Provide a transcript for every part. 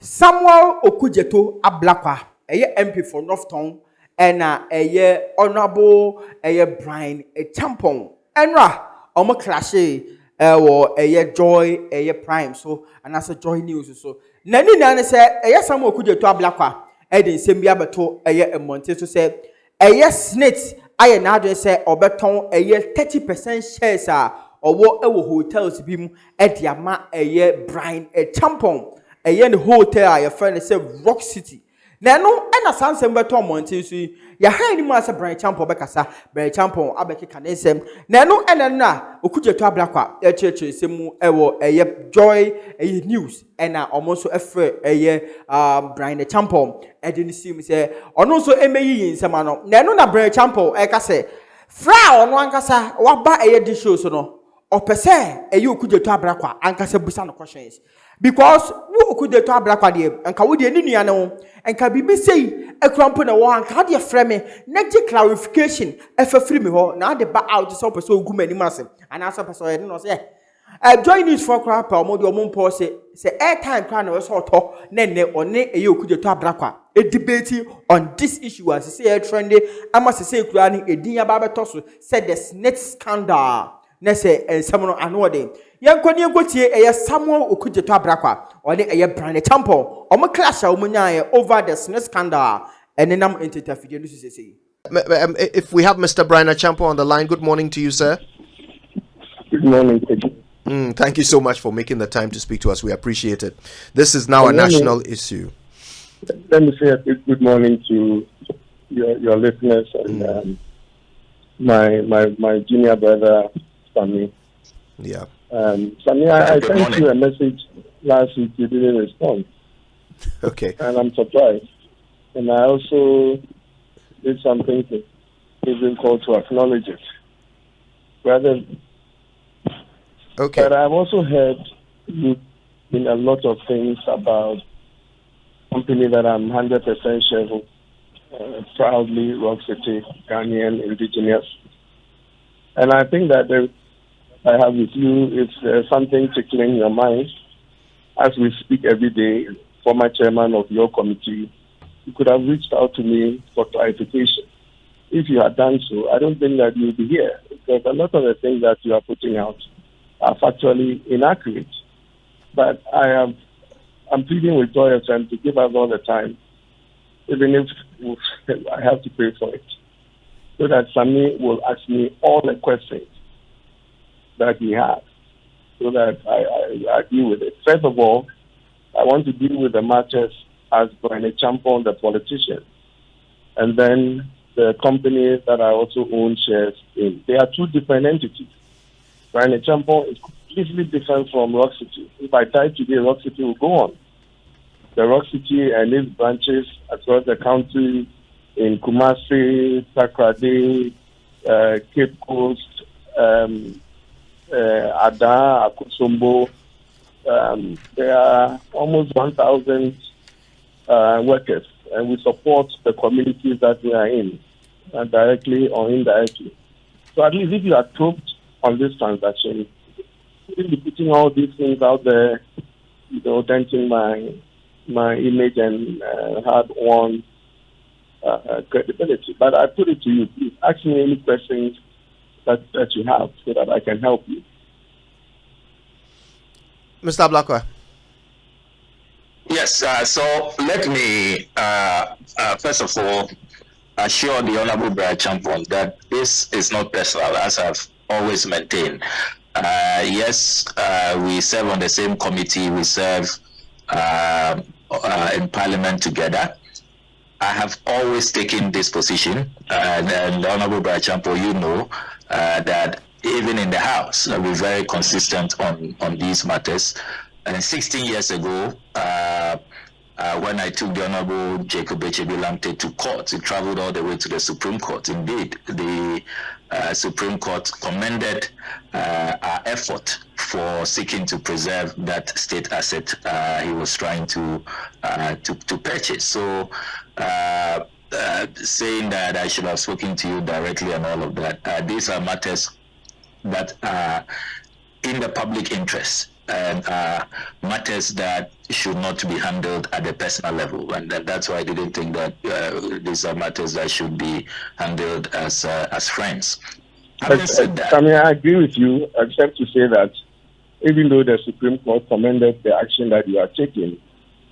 Samuel Okudzeto Ablakwa, MP for Northtown, and Honorable Bryan Acheampong. Enra, omo clashe, Joy, Prime, so, and as a Joy News, so. Nani Nana said, Samuel Okudzeto Ablakwa, Edin Sembia Bato, a Monte to say, SSNIT, I now say, Oberton, 30% shares or what hotels be at Yama, Bryan Acheampong. A yen hotel, your friend say Rock City. Now, no, and a son send better money. Ya hang him as a Bryan Acheampong, Becassa, Bryan Acheampong, Abeki Canesem. Now, no, and na, Okudzeto Ablakwa, a church, Semu, a Joy, a news, and almost a fair, Bryan Acheampong. I didn't see me say, or no, so MAE in Samano. Now, no, Bryan Acheampong, I can say, Frau, on one cassa, what by a dish show, so no, or per se, a you Okudzeto Ablakwa, and Cassa Busano questions. Because who could the top black idea and can we do any and can be say a crumping a one can you frame me next clarification if a free me now the back out is so good many massive and as a person I don't say join news for crap or more your mom say airtime crown or sort of nene or ne a you could the top black a debate on this issue as I say a trendy I must say crying a dear Babatosu said the SSNIT scandal. Nese and someone anode. Young Konya Gotier, a Samuel Okudzeto Ablakwa, or the Bryan Acheampong, or my clash over the SSNIT scandal, and then I'm interfering. If we have Mr. Bryan Acheampong on the line, good morning to you, sir. Good morning. Thank you so much for making the time to speak to us. We appreciate it. This is now a national issue. Let me say a good morning to your listeners and my junior brother. Sammy. Yeah. Sammy, I sent you a message last week. You didn't respond. Okay. And I'm surprised. And I also did something to even call to acknowledge it. Rather. Okay. But I've also heard you in a lot of things about company that I'm 100% sure proudly Rock City, Ghanaian, indigenous. And I think that I have with you is something tickling your mind. As we speak every day, former chairman of your committee, you could have reached out to me for clarification. If you had done so, I don't think that you would be here, because a lot of the things that you are putting out are factually inaccurate. But I'm pleading with Joy FM to give us all the time, even if I have to pay for it, so that Sammy will ask me all the questions that he has, so that I deal with it. First of all, I want to deal with the matters as Bryan Acheampong, the politician, and then the company that I also own shares in. They are two different entities. Bryan Acheampong is completely different from Rock City. If I die today, Rock City will go on. The Rock City and its branches across the country in Kumasi, Takrady, Cape Coast, Ada, Akusumbo. There are almost 1,000 workers, and we support the communities that we are in, directly or indirectly. So at least if you are probed on this transaction, you will be putting all these things out there, denting my image and hard-won credibility. But I put it to you, please ask me any questions that you have so that I can help you. Mr. Ablakwa. Yes, so let me, first of all, assure the Honorable Bryan Acheampong that this is not personal, as I've always maintained. Yes, we serve on the same committee, we serve in Parliament together. I have always taken this position, and the Honorable Bryan Acheampong, that even in the House, we're very consistent on these matters. And 16 years ago, when I took the Honorable Jacob Echebilamte to court, he traveled all the way to the Supreme Court. Indeed, the Supreme Court commended our effort for seeking to preserve that state asset he was trying to purchase. So, saying that I should have spoken to you directly and all of that, these are matters that are in the public interest. and matters that should not be handled at the personal level, and that's why I didn't think that these are matters that should be handled as friends. Having said that, I mean, I agree with you, except to say that even though the Supreme Court commended the action that you are taking,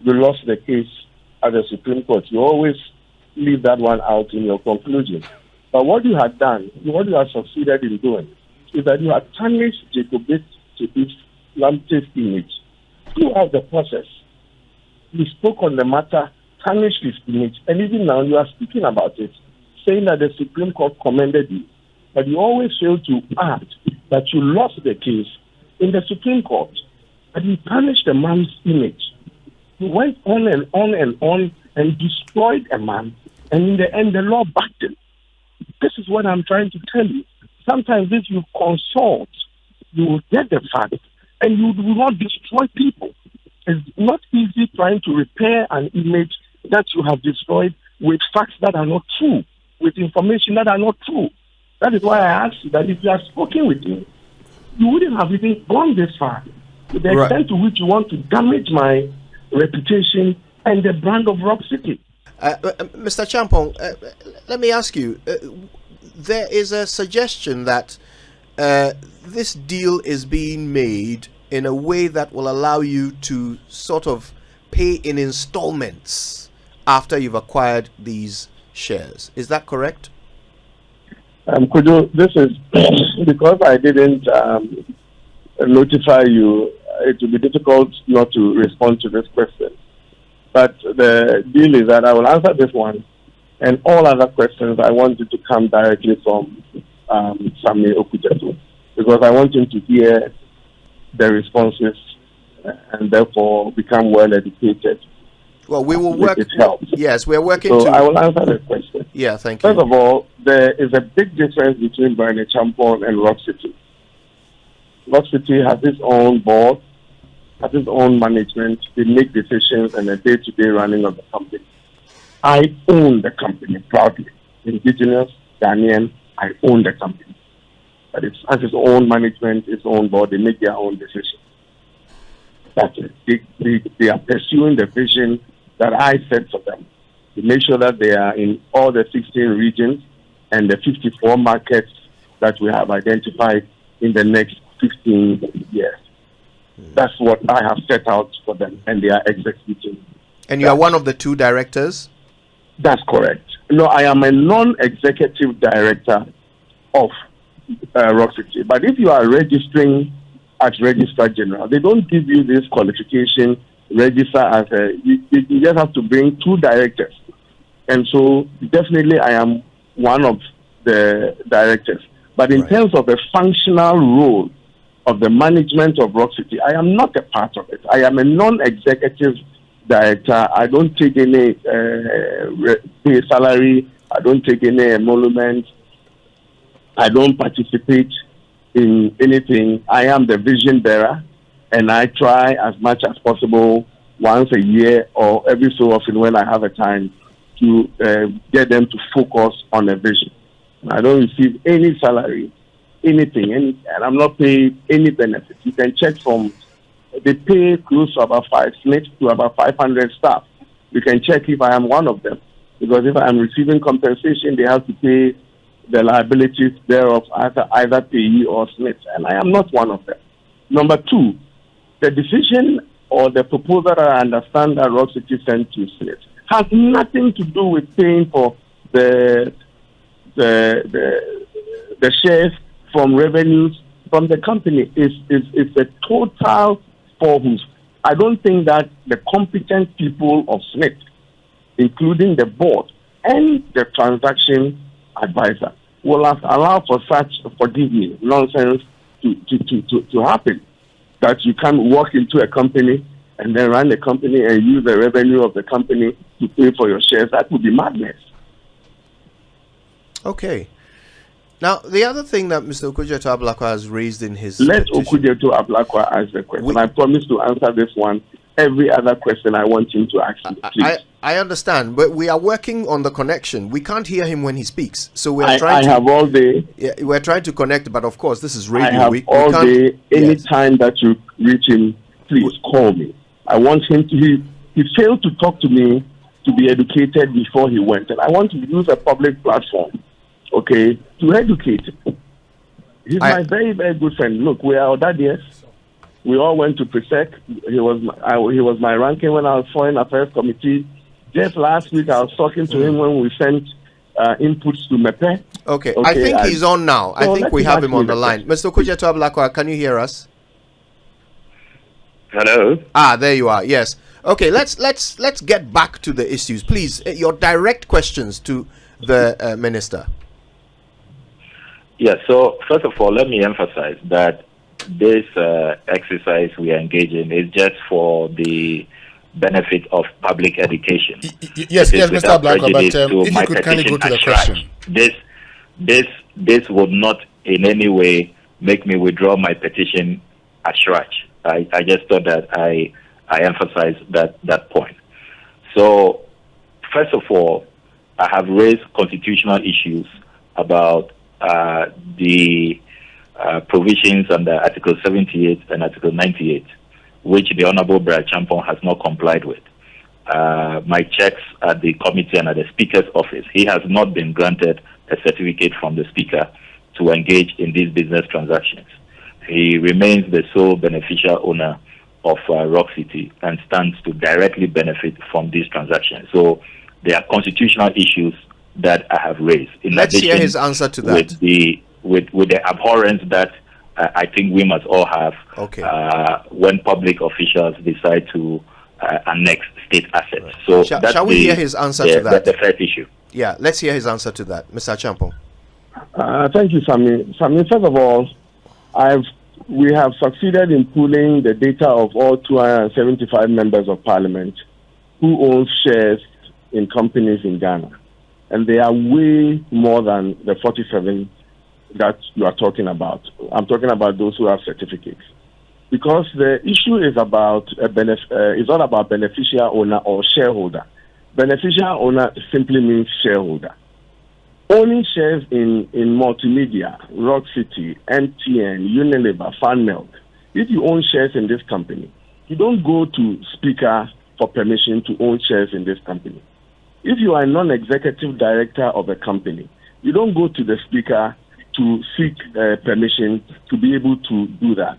you lost the case at the Supreme Court. You always leave that one out in your conclusion. But what you had done, what you have succeeded in doing, is that you have tarnished Jacob's Islamist image throughout the process. You spoke on the matter, tarnished his image, and even now you are speaking about it, saying that the Supreme Court commended you. But you always fail to add that you lost the case in the Supreme Court, and you tarnished the man's image. You went on and on and on and destroyed a man, and in the end, the law backed him. This is what I'm trying to tell you. Sometimes if you consult, you will get the fact, and you will not destroy people. It's not easy trying to repair an image that you have destroyed with facts that are not true, with information that are not true. That is why I asked you that if you had spoken with me, you wouldn't have even gone this far. To the extent to which you want to damage my reputation and the brand of Rock City. Mr. Acheampong, let me ask you, there is a suggestion that this deal is being made in a way that will allow you to sort of pay in installments after you've acquired these shares. Is that correct? Kudu, this is because I didn't notify you. It will be difficult not to respond to this question. But the deal is that I will answer this one, and all other questions I want you to come directly from Sammy Okudzeto, because I want him to hear the responses and therefore become well educated. Well, we will work. Yes, we're working. So I will answer the question. Yeah, thank you. First of all, there is a big difference between Bryan Acheampong and Rock City. Rock City has its own board, has its own management. They make decisions and the day-to-day running of the company. I own the company proudly. Indigenous, Ghanaian, I own the company. But it has its own management, its own board. They make their own decisions. That's it. They are pursuing the vision that I set for them, to make sure that they are in all the 16 regions and the 54 markets that we have identified in the next 15 years. That's what I have set out for them, and they are executing. And you are one of the two directors? That's correct. No, I am a non-executive director of Rock City. But if you are registering as Registrar General, they don't give you this qualification, register as you just have to bring two directors. And so definitely I am one of the directors. But in terms of the functional role of the management of Rock City, I am not a part of it. I am a non-executive director. I don't take any pay salary. I don't take any emolument. I don't participate in anything. I am the vision bearer, and I try as much as possible once a year or every so often when I have a time to get them to focus on a vision. I don't receive any salary, anything, and I'm not paid any benefits. You can check from, they pay close to about 5 SSNIT to about 500 staff. You can check if I am one of them, because if I am receiving compensation, they have to pay the liabilities thereof, either payee or SSNIT, and I am not one of them. Number two, the decision or the proposal that I understand that Rock City sent to SSNIT has nothing to do with paying for the shares from revenues from the company. It's a total forms. I don't think that the competent people of SSNIT, including the board and the transaction advisor, will allow for such, forgive me, nonsense to happen. That you can walk into a company and then run the company and use the revenue of the company to pay for your shares. That would be madness. Okay. Now, the other thing that Mr. Okudzeto Ablakwa has raised in his Let petition, Okudzeto Ablakwa ask the question. I promise to answer this one. Every other question I want him to ask you, please. I understand, but we are working on the connection. We can't hear him when he speaks, so we are I trying. have all day. Yeah, we're trying to connect, but of course, this is radio. I have all day. Any time that you reach him, please call me. I want him to. He failed to talk to me to be educated before he went, and I want to use a public platform, okay, to educate him. He's my very, very good friend. Look, we are Odadies. We all went to PRESEC. He was my ranking when I was Foreign Affairs Committee. Just last week, I was talking to him when we sent inputs to MEPE. Okay, I think he's on now. I think we have him on the line. Mr. Okudzeto Ablakwa, can you hear us? Hello. There you are. Yes. Okay, let's get back to the issues, please. Your direct questions to the minister. Yeah. So first of all, let me emphasize that this exercise we are engaging is just for the benefit of public education. Yes, Mr. Blanco, but if you could kindly go to the question. This would not in any way make me withdraw my petition at scratch. I just thought that I emphasize that point. So first of all, I have raised constitutional issues about the provisions under Article 78 and Article 98, which the Honorable Bryan Acheampong has not complied with. My checks at the committee and at the Speaker's office, he has not been granted a certificate from the Speaker to engage in these business transactions. He remains the sole beneficial owner of Rock City and stands to directly benefit from these transactions. So there are constitutional issues that I have raised. Let's hear his answer to that. With the abhorrence that I think we must all have when public officials decide to annex state assets. So shall we hear his answer to that? That's the first issue. Yeah, let's hear his answer to that, Mr. Acheampong. Thank you, Sami. First of all, we have succeeded in pooling the data of all 275 members of parliament who own shares in companies in Ghana. And they are way more than the 47 that you are talking about. I'm talking about those who have certificates. Because the issue is about it's not about beneficial owner or shareholder. Beneficial owner simply means shareholder. Owning shares in Multimedia, Rock City, MTN, Unilever, FanMilk, if you own shares in this company, you don't go to Speaker for permission to own shares in this company. If you are a non-executive director of a company, you don't go to the Speaker to seek permission to be able to do that.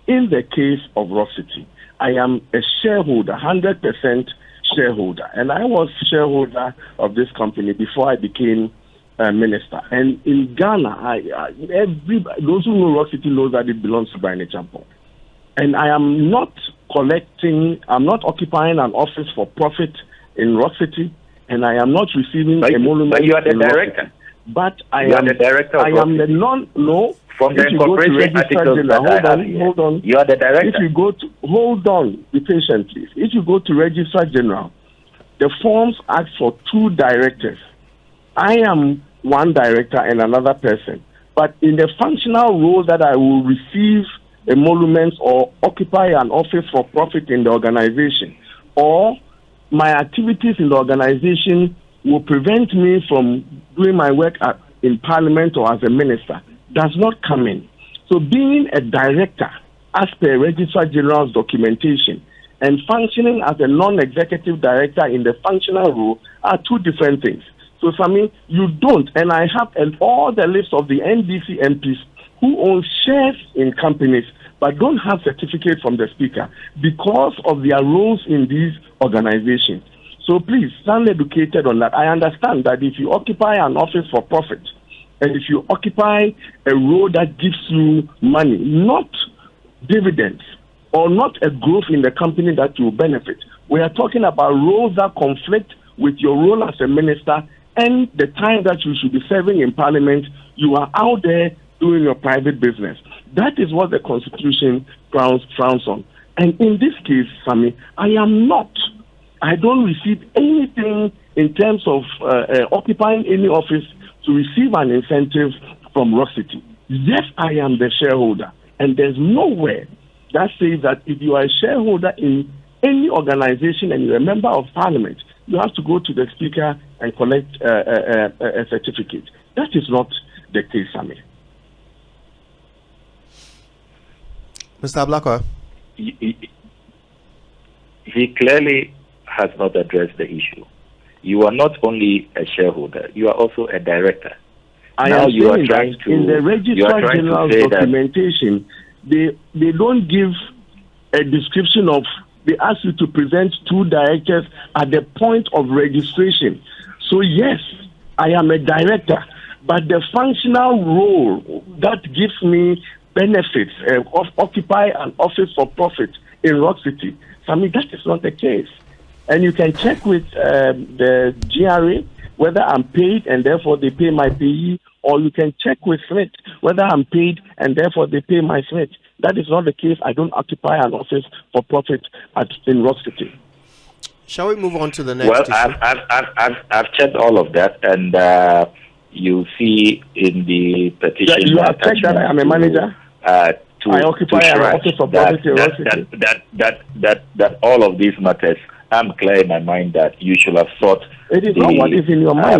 In the case of Rock City, I am a shareholder, 100% shareholder, and I was shareholder of this company before I became minister. And in Ghana, those who know Rock City knows that it belongs to Bryan Acheampong. And I am not I'm not occupying an office for profit in Rock City, and I am not receiving a monument. But you are the director. But I am the director. I am the no. From the incorporation articles hold on. You are the director. If you go to hold on, be patient, please. If you go to Registrar General, the forms ask for 2 directors. I am one director and another person. But in the functional role that I will receive emoluments or occupy an office for profit in the organization, or my activities in the organization will prevent me from doing my work in Parliament or as a minister, does not come in. So being a director, as per Registrar General's documentation, and functioning as a non-executive director in the functional role are 2 different things. So, Sami, you don't, and I have all the list of the NDC MPs who own shares in companies but don't have certificates from the Speaker because of their roles in these organizations. So please, stand educated on that. I understand that if you occupy an office for profit, and if you occupy a role that gives you money, not dividends, or not a growth in the company that you benefit, we are talking about roles that conflict with your role as a minister and the time that you should be serving in Parliament, you are out there doing your private business. That is what the Constitution frowns on. And in this case, Sami, I don't receive anything in terms of occupying any office to receive an incentive from Rock City. Yes, I am the shareholder. And there's nowhere that says that if you are a shareholder in any organization and you're a member of Parliament, you have to go to the speaker and collect a certificate. That is not the case, Sammy. Mr. Ablakwa? He clearly has not addressed the issue. You are not only a shareholder, you are also a director. I am saying that in the Registrar General's documentation, they don't give a description of, they ask you to present 2 directors at the point of registration. So yes, I am a director, but the functional role that gives me benefits of occupy an office for profit in Rock City, I mean, that is not the case. And you can check with the GRA whether I'm paid and therefore they pay my payee, or you can check with SSNIT whether I'm paid and therefore they pay my SSNIT. That is not the case. I don't occupy an office for profit in Rock City. Shall we move on to the next issue? I've checked all of that, and you see in the petition. You have checked that I am a manager. I occupy an office for profit in Rock City. That all of these matters, I'm clear in my mind that you should have sought the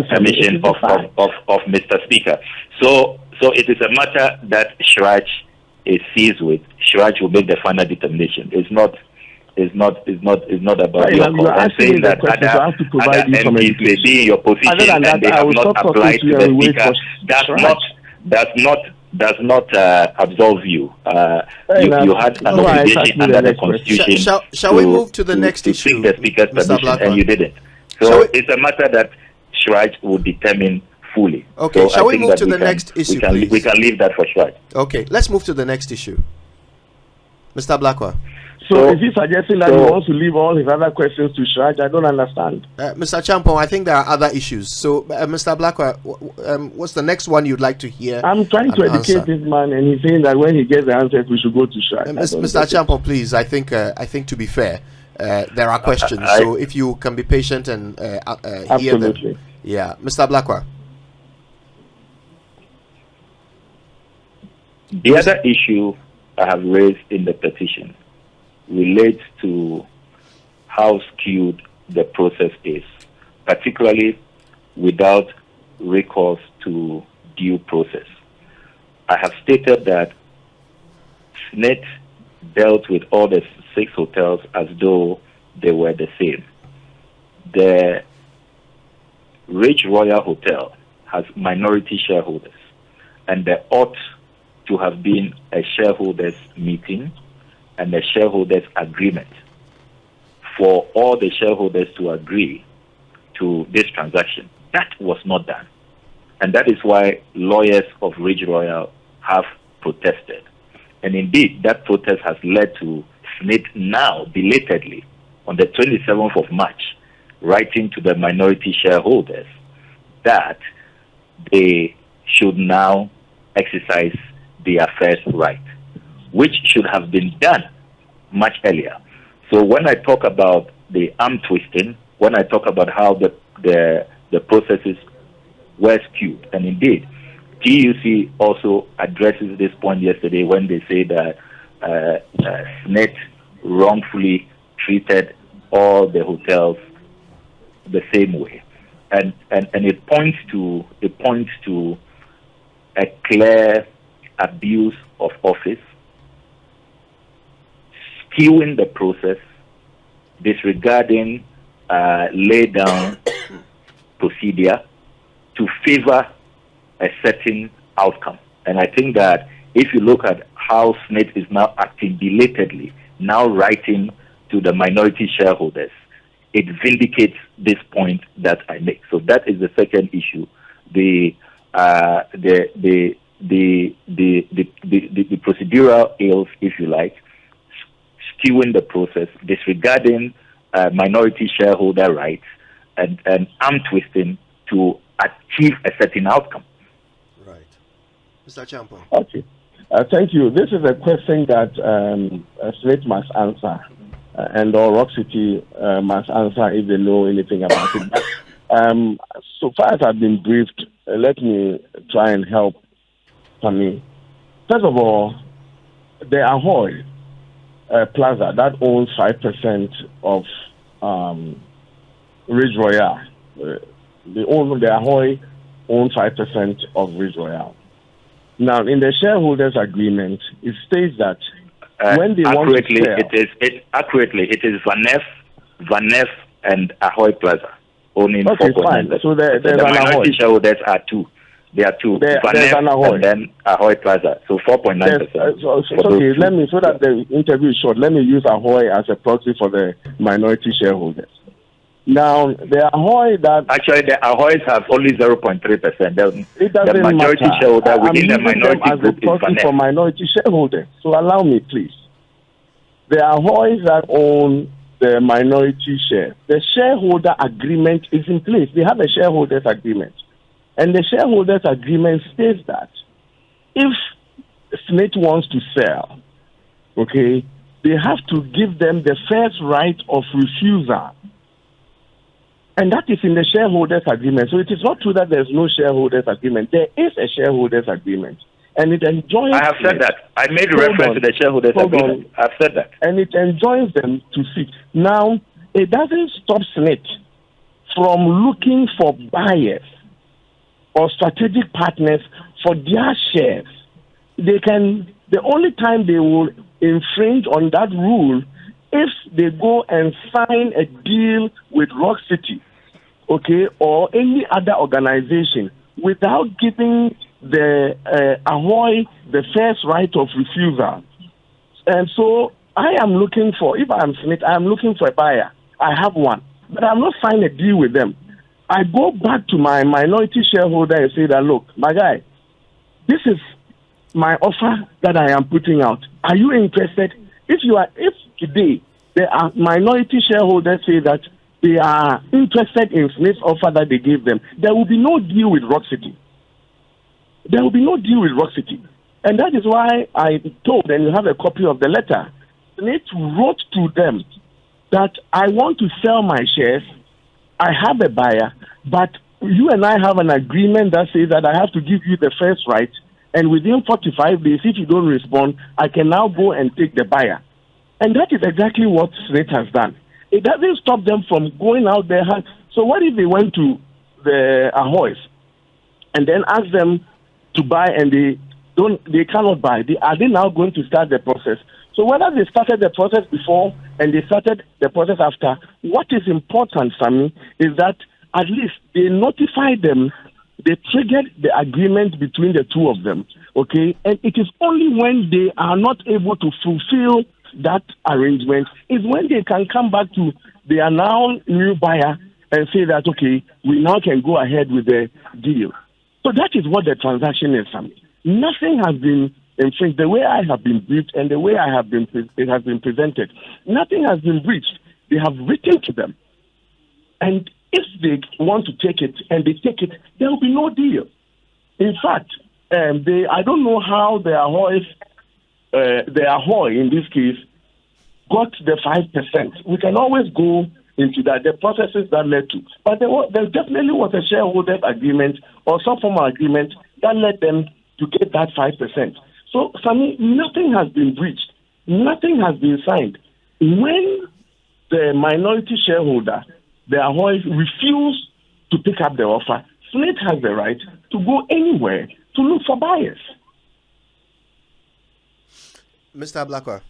permission of Mr. Speaker. So it is a matter that Shraj is seized with. Shraj will make the final determination. It's not about your call. I'm saying that other MPs may be in your position and they have not applied to the Speaker. Does not absolve you. You had an obligation under the Constitution. Shall we move to the next issue? To seek the Speaker's permission, and you didn't. So it's a matter that Shraj will determine fully. Okay, so shall we move to the next issue, please? We can leave that for Shraj. Okay, let's move to the next issue. Mr. Ablakwa. So is he suggesting that he wants to leave all his other questions to Shraj? I don't understand. Mr. Acheampong, I think there are other issues. So, Mr. Ablakwa, what's the next one you'd like to hear? I'm trying to educate this man, and he's saying that when he gets the answers, we should go to Shraj. Mr. Acheampong, please, I think to be fair, there are questions. So if you can be patient and hear them. Yeah. Mr. Ablakwa. The other issue I have raised in the petition relates to how skewed the process is, particularly without recourse to due process. I have stated that SSNIT dealt with all the 6 hotels as though they were the same. The Ridge Royal Hotel has minority shareholders, and there ought to have been a shareholders meeting and a shareholders agreement for all the shareholders to agree to this transaction. That was not done. And that is why lawyers of Ridge Royal have protested. And indeed, that protest has led to SSNIT now, belatedly, on the 27th of March, writing to the minority shareholders that they should now exercise their first right, which should have been done much earlier. So when I talk about the arm twisting, when I talk about how the processes were skewed, and indeed, TUC also addresses this point yesterday when they say that SSNIT wrongfully treated all the hotels the same way, and it points to a clear abuse of office, skewing the process, disregarding laid down procedure to favor a certain outcome. And I think that if you look at how SSNIT is now acting belatedly, now writing to the minority shareholders, it vindicates this point that I make. So that is the second issue. The procedural ills, if you like, skewing the process, disregarding minority shareholder rights, and arm twisting to achieve a certain outcome. Right. Mr. Acheampong. Okay. Thank you. This is a question that SSNIT must answer, and or Rock City must answer if they know anything about it. But, so far as I've been briefed, let me try and help me. First of all, the Ahoy Plaza that owns 5% of Ridge Royale. The Ahoy own 5% of Ridge Royale. Now, in the shareholders' agreement, it states that when they want to sell, it is Vanef, and Ahoy Plaza owning 4.9%. So there's the minority shareholders are two. There are two. Vanef and then Ahoy Plaza. So 4.9%. Okay, so that the interview is short, let me use Ahoy as a proxy for the minority shareholders. Now, the Ahoy that... Actually, the Ahoys have only 0.3%. The majority matter. shareholder within the minority as group a proxy is Vanef. for minority shareholders. So allow me, please. The Ahoys that own the minority share, the shareholder agreement is in place. They have a shareholders agreement. And the shareholders agreement states that if SSNIT wants to sell, okay, they have to give them the first right of refusal. And that is in the shareholders agreement. So it is not true that there's no shareholders agreement. There is a shareholders agreement. And it enjoins... I have said that. I made reference to the shareholders agreement. I've said that. And it enjoins them to seek. Now, it doesn't stop SSNIT from looking for buyers or strategic partners for their shares. The only time they will infringe on that rule if they go and sign a deal with Rock City, okay, or any other organization without giving the Ahoy the first right of refusal. And so I am looking for, if I am SSNIT, I am looking for a buyer. I have one, but I'm not signing a deal with them. I go back to my minority shareholder and say that, look, my guy, this is my offer that I am putting out. Are you interested? If today there are minority shareholders say that they are interested in SSNIT's offer that they gave them, there will be no deal with Rock City. There will be no deal with Rock City. And that is why I told, and you have a copy of the letter, SSNIT wrote to them that I want to sell my shares, I have a buyer, but you and I have an agreement that says that I have to give you the first right, and within 45 days, if you don't respond, I can now go and take the buyer. And that is exactly what SSNIT has done. It doesn't stop them from going out there. So what if they went to the Ahoys and then asked them to buy and they cannot buy? Are they now going to start the process? So whether they started the process before and they started the process after, what is important for me is that at least they notified them, they triggered the agreement between the two of them, okay? And it is only when they are not able to fulfill that arrangement is when they can come back to their now new buyer and say that, okay, we now can go ahead with the deal. So that is what the transaction is, Sammy. Nothing has been infringed. The way I have been briefed and the way it has been presented, nothing has been breached. They have written to them. And if they want to take it and they take it, there will be no deal. In fact, I don't know how the Ahoy in this case got the 5%. We can always go into that, the processes that led to. But there definitely was a shareholders agreement or some form of agreement that led them to get that 5%. So, Sammy, nothing has been breached. Nothing has been signed. When the minority shareholder, the Ahoy, refuse to pick up the offer, SSNIT has the right to go anywhere to look for buyers. Mr. Ablakwa.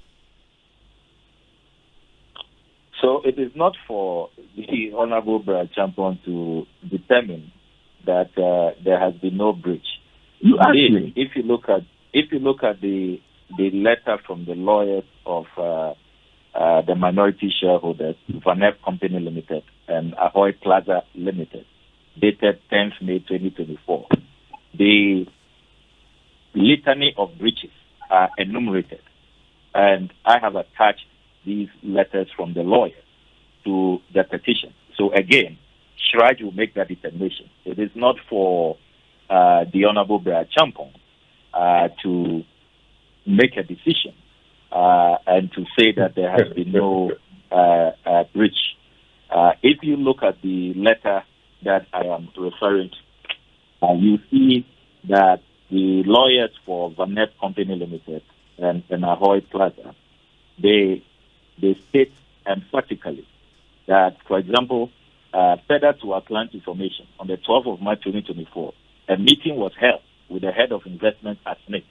So it is not for the Honorable Acheampong to determine that there has been no breach. You asked me. If you look at the letter from the lawyers of the minority shareholders, Vanef Company Limited and Ahoy Plaza Limited, dated 10th May 2024, the litany of breaches are enumerated. And I have attached these letters from the lawyers to the petition. So again, Shraj will make that determination. It is not for the Honorable Acheampong to make a decision and to say that there has been no breach. If you look at the letter that I am referring to, you see that the lawyers for Vanef Company Limited and Ahoy Plaza, they state emphatically that, for example, further to our client's information, on the 12th of March 2024, a meeting was held with the head of investment at SSNIT,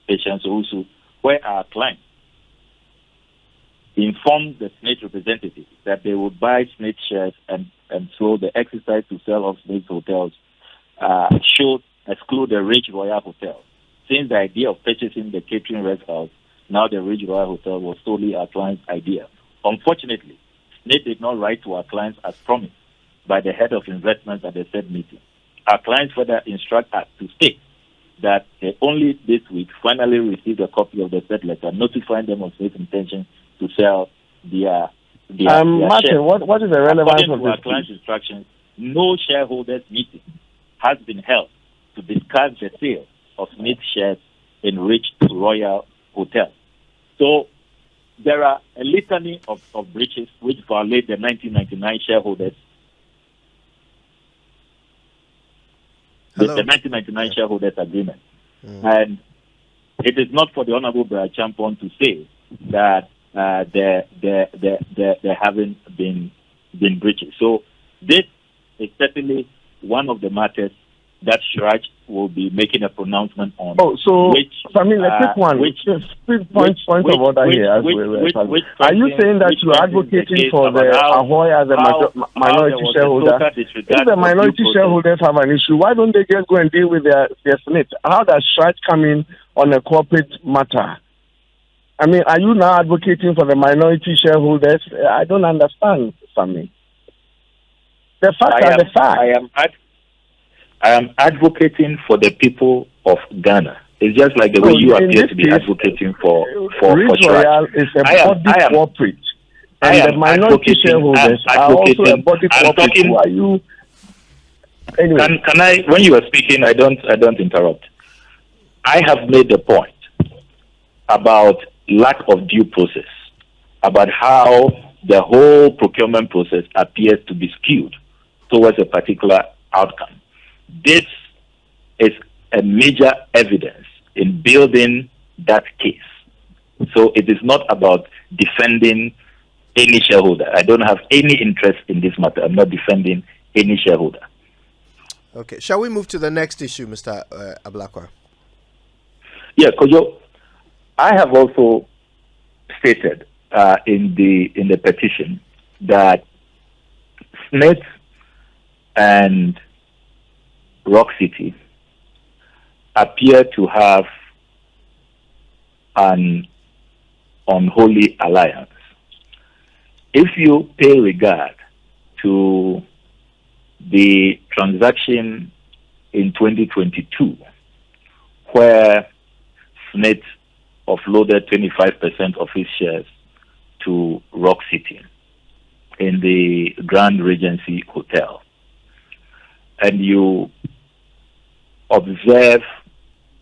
Patience Owusu, where our client informed the SSNIT representative that they would buy SSNIT shares and so the exercise to sell off SSNIT hotels should exclude the Ridge Royal Hotel. Since the idea of purchasing the catering rest house, now the Ridge Royal Hotel, was solely our client's idea. Unfortunately, SSNIT did not write to our clients as promised by the head of investments at the said meeting. Our clients further instruct us to state that they only this week finally received a copy of the said letter notifying them of SSNIT's intention to sell their Martin, shares. What is the relevance According of to this? our client's instructions, no shareholders meeting has been held to discuss the sale of SSNIT shares in Ridge Royal Hotel. So there are a litany of breaches which violate the 1999 shareholders. The 1999 shareholders agreement. And it is not for the Honorable Bryan Acheampong to say that there haven't been breaches. So this is certainly one of the matters that Shraj will be making a pronouncement on. Let's take one. Point of order here. Are you saying that you are advocating for the Ahoy as a minority shareholder? If the minority shareholders have an issue, why don't they just go and deal with their SSNIT? How does Shraj come in on a corporate matter? I mean, are you now advocating for the minority shareholders? I don't understand, Sammy. The facts are the facts. I am advocating for the people of Ghana. It's just like the way you appear to be advocating for Ridge Royal is a body corporate. And the minority shareholders are also a body corporate. Who are you? Anyway. Can I, when you are speaking, I don't interrupt. I have made the point about lack of due process, about how the whole procurement process appears to be skewed towards a particular outcome. This is a major evidence in building that case. So it is not about defending any shareholder. I don't have any interest in this matter. I'm not defending any shareholder. Okay. Shall we move to the next issue, Mr. Ablakwa? Yeah, Kojo, I have also stated in the petition that SSNIT and Rock City appear to have an unholy alliance. If you pay regard to the transaction in 2022, where SSNIT offloaded 25% of its shares to Rock City in the Grand Regency Hotel, and you observe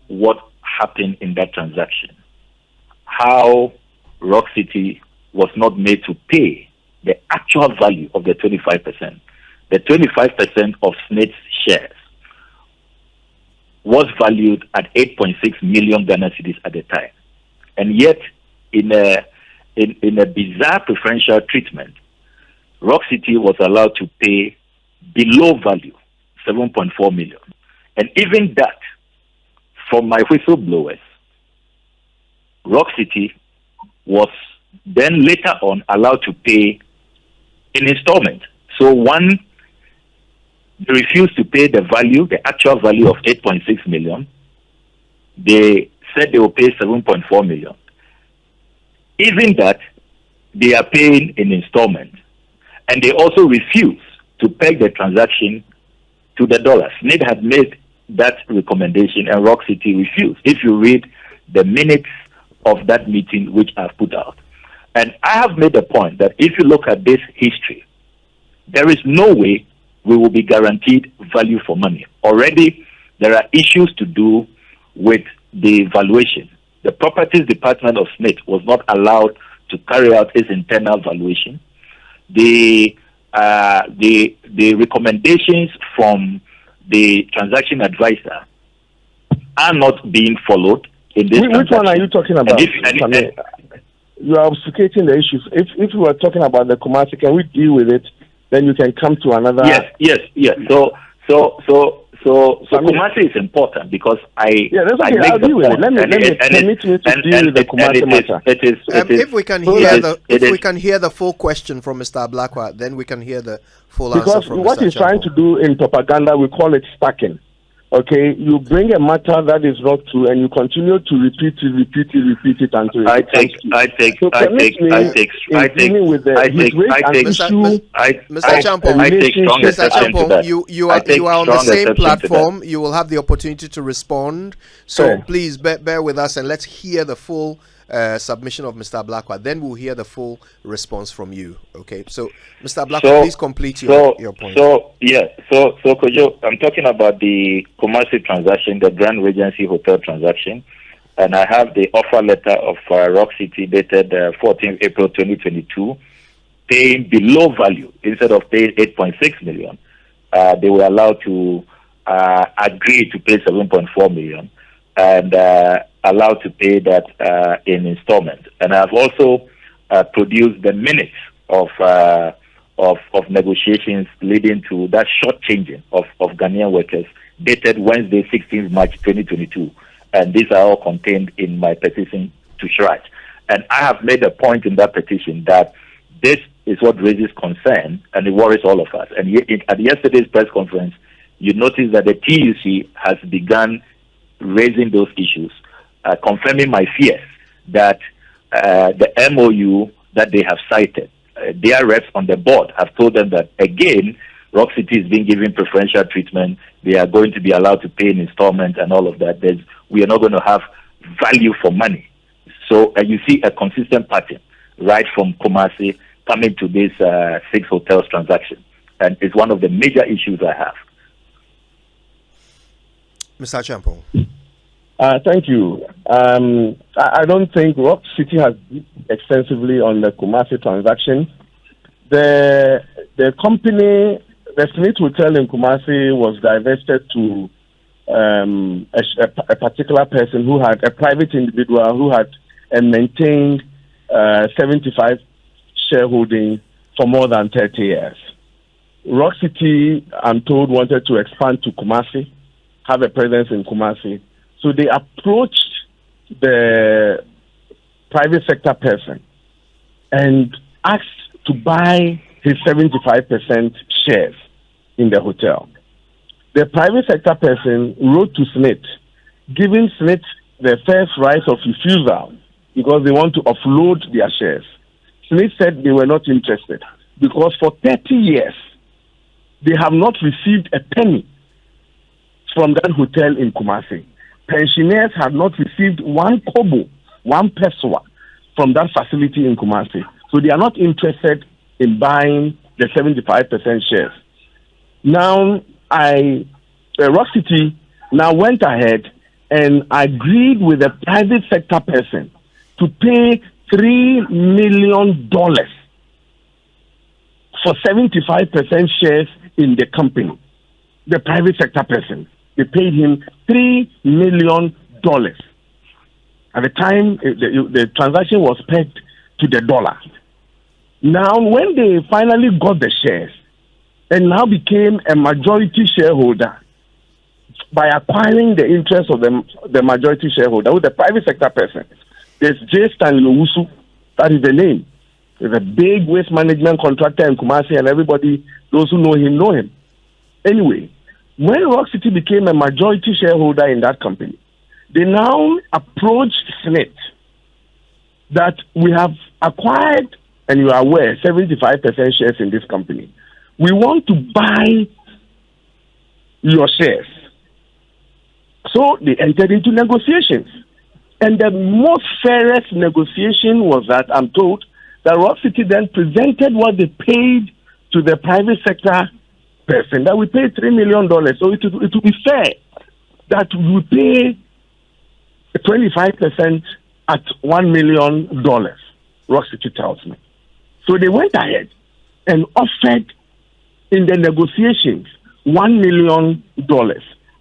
what happened in that transaction, how Rock City was not made to pay the actual value of the 25%. The 25% of SSNIT's shares was valued at 8.6 million Ghana cedis at the time. And yet, in a bizarre preferential treatment, Rock City was allowed to pay below value, 7.4 million. And even that, from my whistleblowers, Rock City was then later on allowed to pay in installment. So one, they refused to pay the value, the actual value of 8.6 million. They said they will pay 7.4 million. Even that, they are paying in installment. And they also refused to peg the transaction to the dollar. SSNIT had made that recommendation and Rock City refused. If you read the minutes of that meeting, which I've put out. And I have made the point that if you look at this history, there is no way we will be guaranteed value for money. Already, there are issues to do with the valuation. The Properties Department of SSNIT was not allowed to carry out its internal valuation. The recommendations from the transaction advisor are not being followed in this Which one are you talking about? You are obfuscating the issues. If we were talking about the Kumasi, can we deal with it then you can come to another. Yes. So Kumasi is important because I make the point. Permit me to deal with the Kumasi matter. If we can hear the full question from Mr. Ablakwa, then we can hear the full answer from Mr. What he's trying to do in propaganda, we call it stacking. Okay, you bring a matter that is not true, and you continue to repeat it until I take. Mr. Acheampong, you are on the same platform. You will have the opportunity to respond. So please bear with us, and let's hear the full submission of Mr. Ablakwa. Then we'll hear the full response from you. Okay, so Mr. Ablakwa, please complete your point. So Kojo, I'm talking about the Kumasi transaction, the Grand Regency Hotel transaction, and I have the offer letter of Rock City dated 14th April 2022, paying below value instead of paying 8.6 million. They were allowed to agree to pay 7.4 million and allowed to pay that in installment. And I've also produced the minutes of negotiations leading to that short changing of Ghanaian workers dated Wednesday, 16th March 2022. And these are all contained in my petition to SSNIT. And I have made a point in that petition that this is what raises concern and it worries all of us. And at yesterday's press conference, you notice that the TUC has begun raising those issues, confirming my fears that the MOU that they have cited, their reps on the board have told them that, again, Rock City is being given preferential treatment. They are going to be allowed to pay in installments and all of that. We are not going to have value for money. So you see a consistent pattern right from Kumasi coming to this 6 hotels transaction. And it's one of the major issues I have. Mr. Acheampong. Thank you. I don't think Rock City has extensively on the Kumasi transaction. The company, the SSNIT hotel in Kumasi, was divested to a particular person who had a private individual who had maintained 75 shareholding for more than 30 years. Rock City, I'm told, wanted to expand to Kumasi, have a presence in Kumasi. So they approached the private sector person and asked to buy his 75% shares in the hotel. The private sector person wrote to SSNIT, giving SSNIT the first right of refusal because they want to offload their shares. SSNIT said they were not interested because for 30 years, they have not received a penny from that hotel in Kumasi. Pensioners have not received one kobo, one peso from that facility in Kumasi. So they are not interested in buying the 75% shares. Now, Rock City now went ahead and agreed with a private sector person to pay $3 million for 75% shares in the company. The private sector person. They paid him $3 million. At the time, the transaction was pegged to the dollar. Now, when they finally got the shares and now became a majority shareholder by acquiring the interest of the majority shareholder with the private sector person, there's J. Stanley Owusu, that is the name. He's a big waste management contractor in Kumasi, and everybody, those who know him. Anyway, when Rock City became a majority shareholder in that company, they now approached SSNIT that we have acquired, and you are aware, 75% shares in this company. We want to buy your shares. So they entered into negotiations. And the most fairest negotiation was that, I'm told, that Rock City then presented what they paid to the private sector person, that we paid $3 million. So it will be fair that we pay 25% at $1 million, Rock City tells me. So they went ahead and offered in the negotiations $1 million.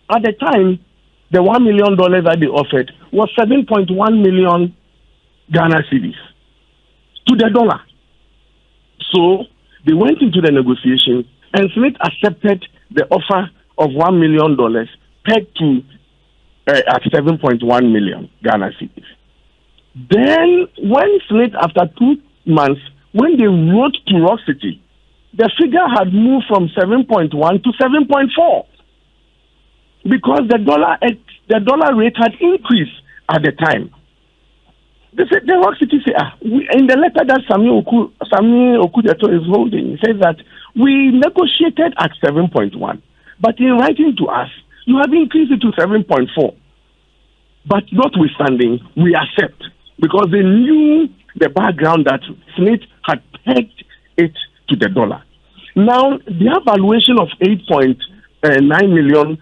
At the time, the $1 million that they offered was 7.1 million Ghana cedis to the dollar. So They went into the negotiation, and SSNIT accepted the offer of $1 million pegged to at 7.1 million Ghana cedis. Then, when SSNIT, after 2 months, when they wrote to Rock City, the figure had moved from 7.1 to 7.4 because the dollar rate had increased at the time. They said, the Rock City said, in the letter that Sami Okudzeto is holding, he says that we negotiated at 7.1, but in writing to us, you have increased it to 7.4. But notwithstanding, we accept because they knew the background that SSNIT had pegged it to the dollar. Now, the valuation of 8.9 million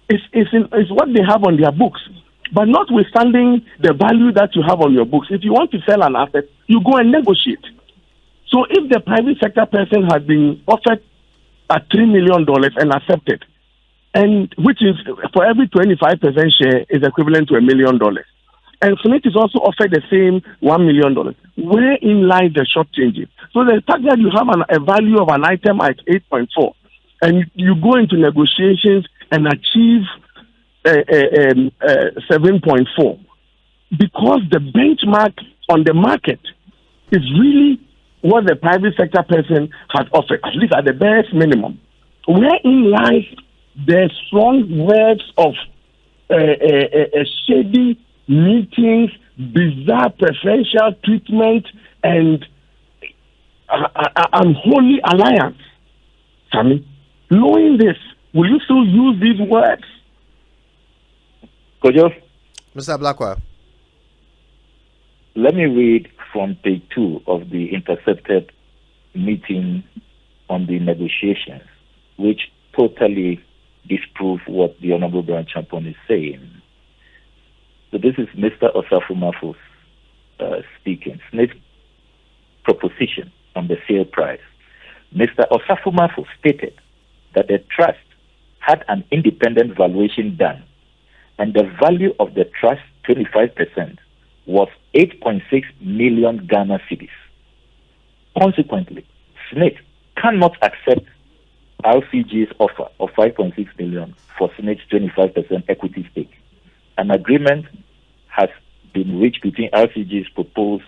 is what they have on their books. But notwithstanding the value that you have on your books, if you want to sell an asset, you go and negotiate. So if the private sector person had been offered at $3 million and accepted, and which is for every 25% share is equivalent to $1 million, and SSNIT is also offered the same $1 million, wherein lies the short changes. So the fact that you have a value of an item at 8.4, and you go into negotiations and achieve 7.4, because the benchmark on the market is really what the private sector person had offered, at least at the barest minimum. Wherein lies the strong words of shady meetings, bizarre preferential treatment, and unholy alliance. Sammy, knowing this, will you still use these words? Kojo? Mr. Blackwell. Let me read from page 2 of the intercepted meeting on the negotiations, which totally disprove what the Honorable Bryan Acheampong is saying. So this is Mr. Osafumafu's speaking. SSNIT proposition on the sale price. Mr. Osafumafu stated that the trust had an independent valuation done, and the value of the trust, 25%, was 8.6 million Ghana cedis. Consequently, SSNIT cannot accept RCG's offer of 5.6 million for SSNIT's 25% equity stake. An agreement has been reached between RCG's proposed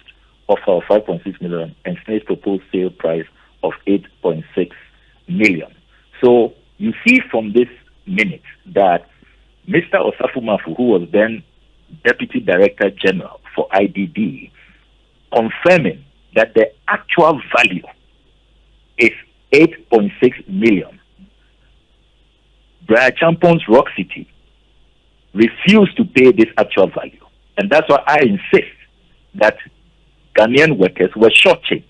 offer of 5.6 million and SSNIT's proposed sale price of 8.6 million. So you see from this minute that Mr. Osafumafu, who was then Deputy Director General for IDD, confirming that the actual value is 8.6 million. Bryan Acheampong's Rock City refused to pay this actual value. And that's why I insist that Ghanaian workers were shortchanged.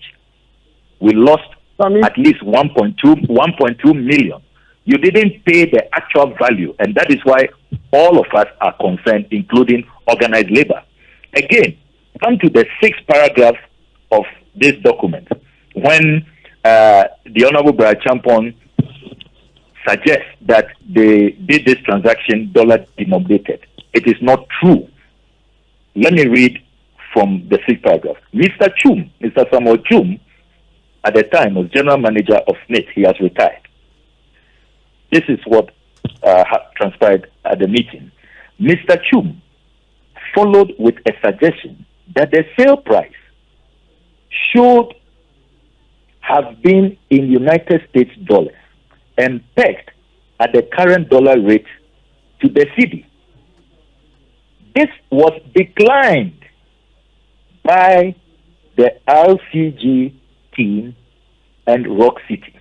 We lost at least 1.2 million. You didn't pay the actual value, and that is why all of us are concerned, including organized labor. Again, come to the 6th paragraph of this document, when the Honorable Bryan Acheampong suggests that they did this transaction dollar denominated. It is not true. Let me read from the 6th paragraph. Mr. Samuel Chum, at the time was General Manager of SSNIT. He has retired. This is what transpired at the meeting. Mr. Chum followed with a suggestion that the sale price should have been in United States dollars and pegged at the current dollar rate to the cedi. This was declined by the RCG team and Rock City.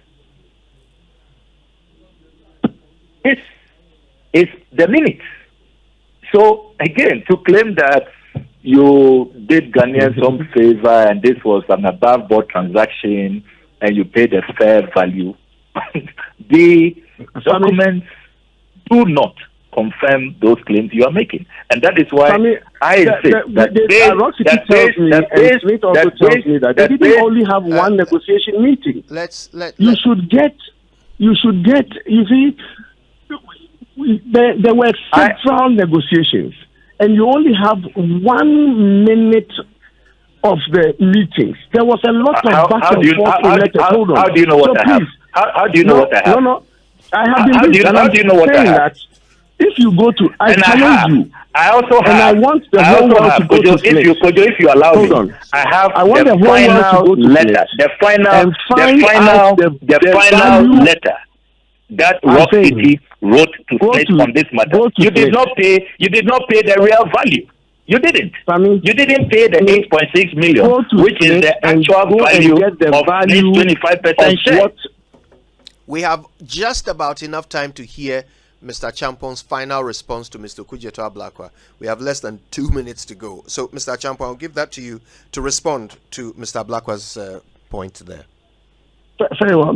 This is the minutes. So again, to claim that you did Ghanaians some favor and this was an above board transaction and you paid a fair value, the documents do not confirm those claims you are making. And that is why I insist that they didn't only have one negotiation meeting. You see, there were several negotiations, and you only have 1 minute of the meetings. There was a lot of back and forth in letters. Hold on. How do you know what I have? How do you know what I have? No. I have been how do you know what I have? That if you go to, I challenge you. I also have. And I want the whole world to go to sleep. If you allow me, I want the final letter. The final letter that Rock City wrote to state on this matter. You did not pay the real value. You didn't. You didn't pay the 8.6 million, which is the actual value of this 25% share. We have just about enough time to hear Mr. Acheampong's final response to Mr. Okudzeto Ablakwa. We have less than 2 minutes to go. So, Mr. Acheampong, I'll give that to you to respond to Mr. Ablakwa's point there. Very well.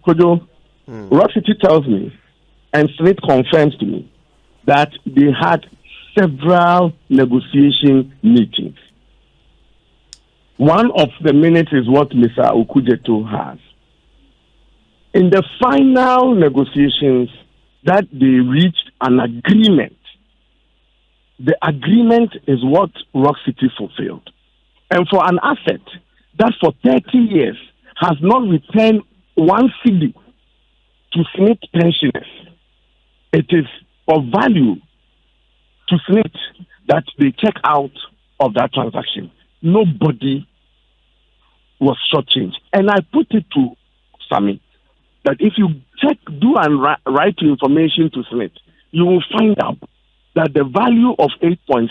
Kojo, Rock City tells me, and SSNIT confirms to me, that they had several negotiation meetings. One of the minutes is what Mr. Okudzeto has. In the final negotiations, that they reached an agreement. The agreement is what Rock City fulfilled. And for an asset that for 30 years has not returned one cedi to SSNIT pensioners, it is of value to SSNIT that they check out of that transaction. Nobody was shortchanged. And I put it to Sammy that if you do and write information to SSNIT, you will find out that the value of 8.6,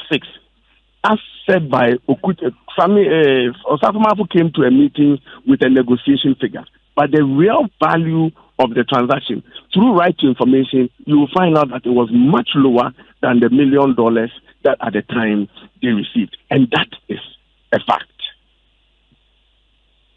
as said by Okudzeto, Osafo came to a meeting with a negotiation figure. But the real value of the transaction, through right to information, you will find out that it was much lower than the $1 million that at the time they received. And that is a fact.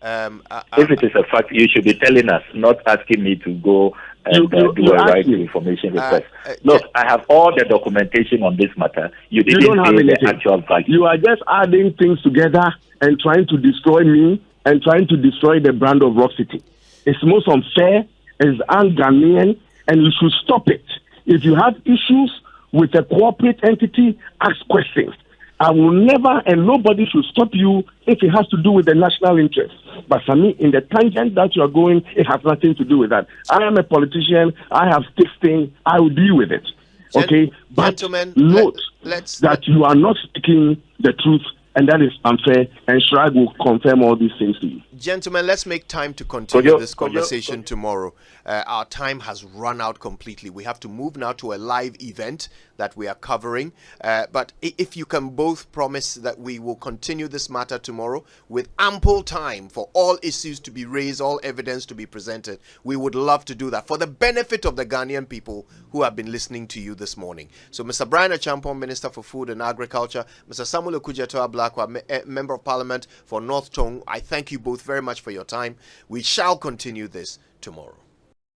If it is a fact, you should be telling us, not asking me to go and do a right to information request. Look, I have all the documentation on this matter. You didn't have the actual value. You are just adding things together and trying to destroy me and trying to destroy the brand of Rock City. It's most unfair, it's un-Ghanaian, and you should stop it. If you have issues with a corporate entity, ask questions. I will never, and nobody should stop you if it has to do with the national interest. But for me, in the tangent that you are going, it has nothing to do with that. I am a politician. I have thick skin. I will deal with it. Okay? But note that you are not speaking the truth, and that is unfair, and Shrag will confirm all these things to you. Gentlemen, let's make time to continue this conversation tomorrow. Our time has run out completely. We have to move now to a live event that we are covering. But if you can both promise that we will continue this matter tomorrow with ample time for all issues to be raised, all evidence to be presented, we would love to do that for the benefit of the Ghanaian people who have been listening to you this morning. So Mr. Bryan Acheampong, Minister for Food and Agriculture, Mr. Samuel Okudzeto Ablakwa, Member of Parliament for North Tongue, I thank you both very much for your time. We shall continue this tomorrow.